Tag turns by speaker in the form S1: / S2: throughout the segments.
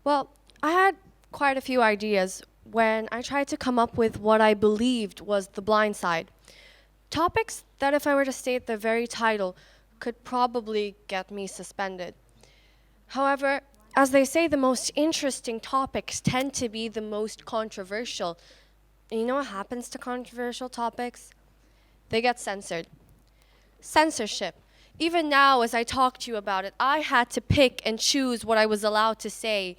S1: Well, I had quite a few ideas when I tried to come up with what I believed was the blind side. Topics that, if I were to state the very title, could probably get me suspended. However, as they say, the most interesting topics tend to be the most controversial. And you know what happens to controversial topics? They get censored. Censorship. Even now, as I talk to you about it, I had to pick and choose what I was allowed to say.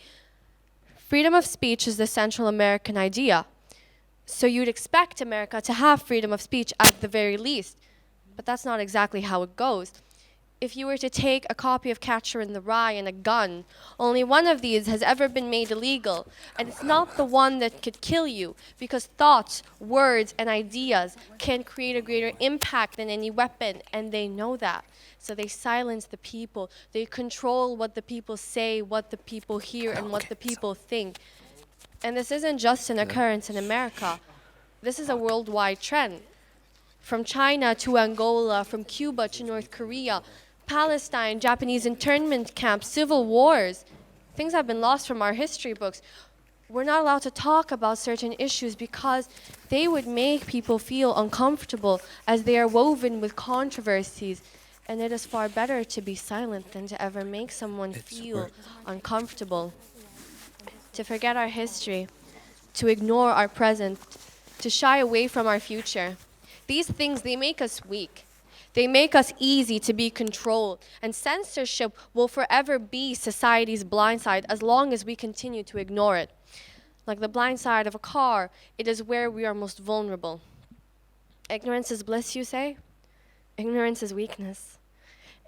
S1: Freedom of speech is the Central American idea. So you'd expect America to have freedom of speech at the very least. But that's not exactly how it goes. If you were to take a copy of Catcher in the Rye and a gun, only one of these has ever been made illegal. And it's not the one that could kill you, because thoughts, words, and ideas can create a greater impact than any weapon, and they know that. So they silence the people. They control what the people say, what the people hear, and what the people think. And this isn't just an occurrence in America. This is a worldwide trend. From China to Angola, from Cuba to North Korea, Palestine, Japanese internment camps, civil wars. Things have been lost from our history books. We're not allowed to talk about certain issues because they would make people feel uncomfortable as they are woven with controversies. And it is far better to be silent than to ever make someone feel uncomfortable. To forget our history, to ignore our present, to shy away from our future. These things, they make us weak. They make us easy to be controlled. And censorship will forever be society's blind side as long as we continue to ignore it. Like the blind side of a car, it is where we are most vulnerable. Ignorance is bliss, you say? Ignorance is weakness.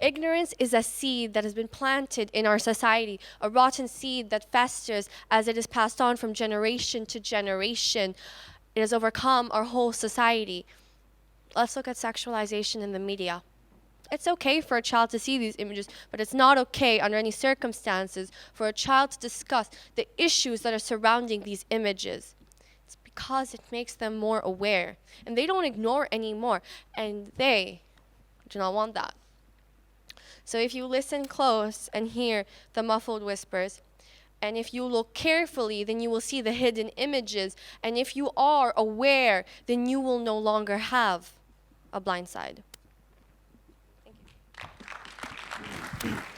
S1: Ignorance is a seed that has been planted in our society, a rotten seed that festers as it is passed on from generation to generation. It has overcome our whole society. Let's look at sexualization in the media. It's okay for a child to see these images, but it's not okay under any circumstances for a child to discuss the issues that are surrounding these images. It's because it makes them more aware, and they don't ignore anymore, and they do not want that. So if you listen close and hear the muffled whispers, and if you look carefully, then you will see the hidden images, and if you are aware, then you will no longer have a blind side. Thank you.